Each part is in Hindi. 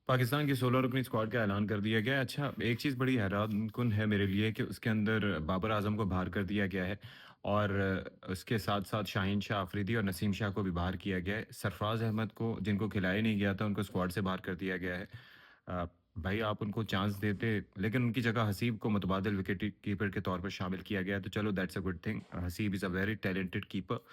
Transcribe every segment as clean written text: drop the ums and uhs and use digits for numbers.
पाकिस्तान की 16 रुकनी स्क्वाड का ऐलान कर दिया गया है। अच्छा, एक चीज़ बड़ी हैरानकुन है मेरे लिए कि उसके अंदर बाबर आज़म को बाहर कर दिया गया है और उसके साथ-साथ शाहीन शाह अफरीदी और नसीम शाह को भी बाहर किया गया है। सरफ़राज़ अहमद को जिनको खिलाया नहीं गया था, उनको स्क्वाड से बाहर कर दिया गया है। अ, भाई आप उनको चांस देते, लेकिन उनकी जगह हसीब को मुतबादिल विकेट कीपर के तौर पर शामिल किया गया है, तो चलो that's a good thing. Haseeb is a very talented keeper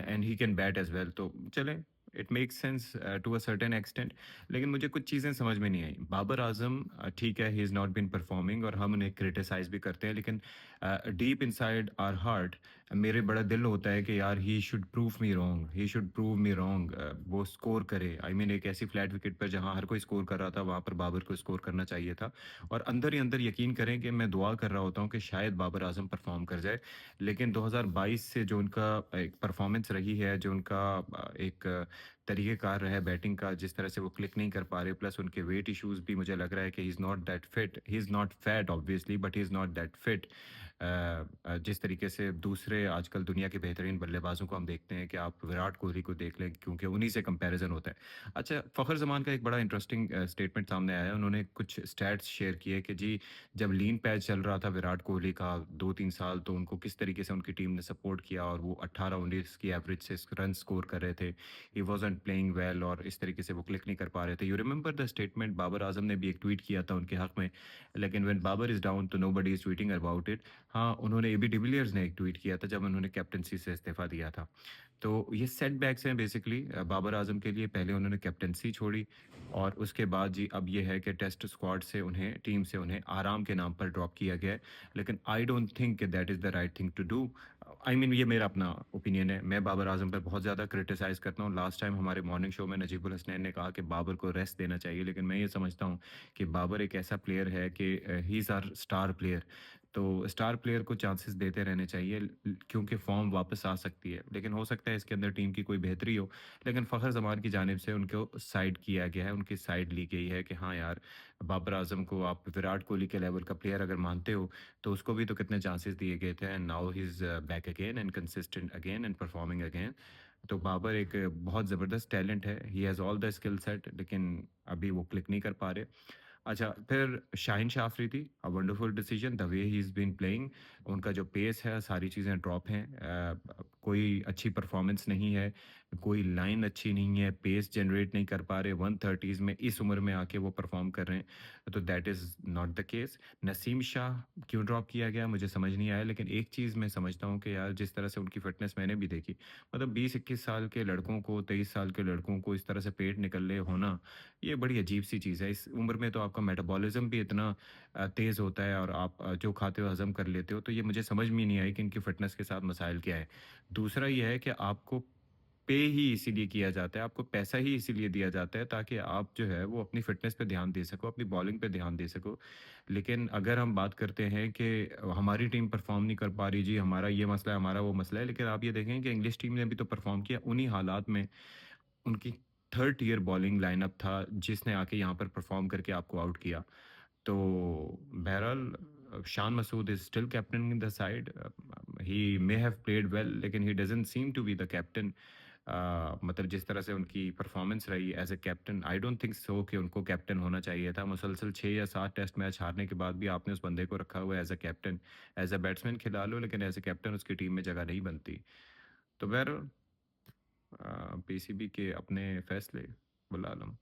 and he can bat as well, तो चलें, it makes sense to a certain extent. लेकिन मुझे कुछ चीज़ें समझ में नहीं आई। बाबर आज़म ठीक है, he is not been performing और हम उन्हें क्रिटिसाइज़ भी करते हैं, लेकिन डीप इनसाइड आवर हार्ट मेरे बड़ा दिल होता है कि यार he should prove me wrong, he should prove me wrong. वो स्कोर करे, आई मीन एक ऐसी फ्लैट विकेट पर जहाँ हर कोई स्कोर कर रहा था, वहाँ पर बाबर को स्कोर करना चाहिए था। और अंदर ही अंदर यकीन करें कि मैं दुआ कर रहा होता हूँ कि शायद बाबर आज़म परफॉर्म कर जाए। लेकिन 2022 से जो उनका एक परफॉर्मेंस रही है, जो उनका एक तरीक़ेकार रहा है बैटिंग का, जिस तरह से वो क्लिक नहीं कर पा रहे, प्लस उनके वेट इश्यूज़ भी मुझे लग रहा है कि he is not that fit. He is not fat obviously, but he is not that fit. जिस तरीके से दूसरे आजकल दुनिया के बेहतरीन बल्लेबाज़ों को हम देखते हैं, कि आप विराट कोहली को देख लें, क्योंकि उन्हीं से कंपैरिज़न होता है। अच्छा, फ़खर ज़मान का एक बड़ा इंटरेस्टिंग स्टेटमेंट सामने आया है। उन्होंने कुछ स्टैट्स शेयर किए कि जी, जब लीन पैच चल रहा था विराट कोहली का 2-3 साल, तो उनको किस तरीके से उनकी टीम ने सपोर्ट किया और वो 18-19 की एवरेज से रन स्कोर कर रहे थे। ही वाज़न्ट प्लेइंग वेल और इस तरीके से वो क्लिक नहीं कर पा रहे थे। You remember the statement? Babar Azam ने भी एक ट्वीट किया था उनके हक़ में, लेकिन व्हेन बाबर इज़ डाउन तो nobody is tweeting about it. हाँ, उन्होंने एबी डिविलियर्स ने एक ट्वीट किया था जब उन्होंने कैप्टेंसी से इस्तीफ़ा दिया था। तो ये सेटबैक्स हैं बेसिकली बाबर आज़म के लिए। पहले उन्होंने कैप्टेंसी छोड़ी और उसके बाद जी अब ये है कि टेस्ट स्क्वाड से उन्हें, टीम से उन्हें आराम के नाम पर ड्रॉप किया गया है। लेकिन आई डोंट थिंक कि that is the right thing to do. I mean ये मेरा अपना ओपिनियन है। मैं बाबर आज़म पे बहुत ज़्यादा क्रिटिसाइज़ करता हूँ। लास्ट टाइम हमारे मॉर्निंग शो में नजीबुल हसनैन ने कहा कि बाबर को रेस्ट देना चाहिए, लेकिन मैं ये समझता हूँ कि बाबर एक ऐसा प्लेयर है कि he is our star player. तो स्टार प्लेयर को चांसेस देते रहने चाहिए, क्योंकि फॉर्म वापस आ सकती है। लेकिन हो सकता है इसके अंदर टीम की कोई बेहतरी हो, लेकिन फ़खर ज़मान की जानिब से उनको साइड किया गया है, उनकी साइड ली गई है कि हाँ यार, बाबर आज़म को आप विराट कोहली के लेवल का प्लेयर अगर मानते हो, तो उसको भी तो कितने चांसेस दिए गए थे, and now he is back again and consistent again and performing again. तो बाबर एक बहुत ज़बरदस्त टैलेंट है, he has all the skill set, लेकिन अभी वो क्लिक नहीं कर पा रहे। अच्छा, फिर Shaheen Shah Afridi, a wonderful decision the way he is been playing. उनका जो पेस है, सारी चीज़ें ड्रॉप हैं। कोई अच्छी परफॉर्मेंस नहीं है, कोई लाइन अच्छी नहीं है, पेस जनरेट नहीं कर पा रहे, 130s में इस उम्र में आके वो परफॉर्म कर रहे हैं, तो that is not the case. Naseem Shah क्यों ड्रॉप किया गया मुझे समझ नहीं आया, लेकिन एक चीज़ मैं समझता हूँ कि यार जिस तरह से उनकी फ़िटनेस मैंने भी देखी, मतलब 20-21 साल के लड़कों को, 23 साल के लड़कों को इस तरह से पेट निकले होना, ये बड़ी अजीब-सी चीज़ है। इस उम्र में तो आपका मेटाबॉलिज़्म भी इतना तेज़ होता है और आप जो खाते हो हज़म कर लेते हो, तो ये मुझे समझ में ही नहीं आई कि इनकी फ़िटनेस के साथ मसाइल क्या है। दूसरा ये है कि आपको पे ही इसीलिए किया जाता है, आपको पैसा ही इसीलिए दिया जाता है ताकि आप जो है वो अपनी फ़िटनेस पे ध्यान दे सको, अपनी बॉलिंग पे ध्यान दे सको। लेकिन अगर हम बात करते हैं कि हमारी टीम परफ़ॉर्म नहीं कर पा रही जी, हमारा ये मसला है, हमारा वो मसला है, लेकिन आप ये देखें कि इंग्लिश टीम ने भी तो परफ़ॉर्म किया उन्हीं हालात में। उनकी थर्ड टियर बॉलिंग लाइनअप था, जिसने आके यहाँ पर परफ़ॉर्म करके आपको आउट किया। तो बहरहाल Shan Masood is still captain in the side. He may have played well, लेकिन he doesn't seem to be the captain. मतलब जिस तरह से उनकी परफ़ॉर्मेंस रही as a captain, I don't think so कि उनको कैप्टन होना चाहिए था। मुसलसल 6 या 7 टेस्ट मैच हारने के बाद भी आपने उस बंदे को रखा हुआ है as a captain. As a batsman खिला लो, लेकिन एज़ अ कैप्टन उसकी टीम में जगह नहीं बनती। तो बहरहाल पीसीबी के अपने फैसले, वल्लाह आलम।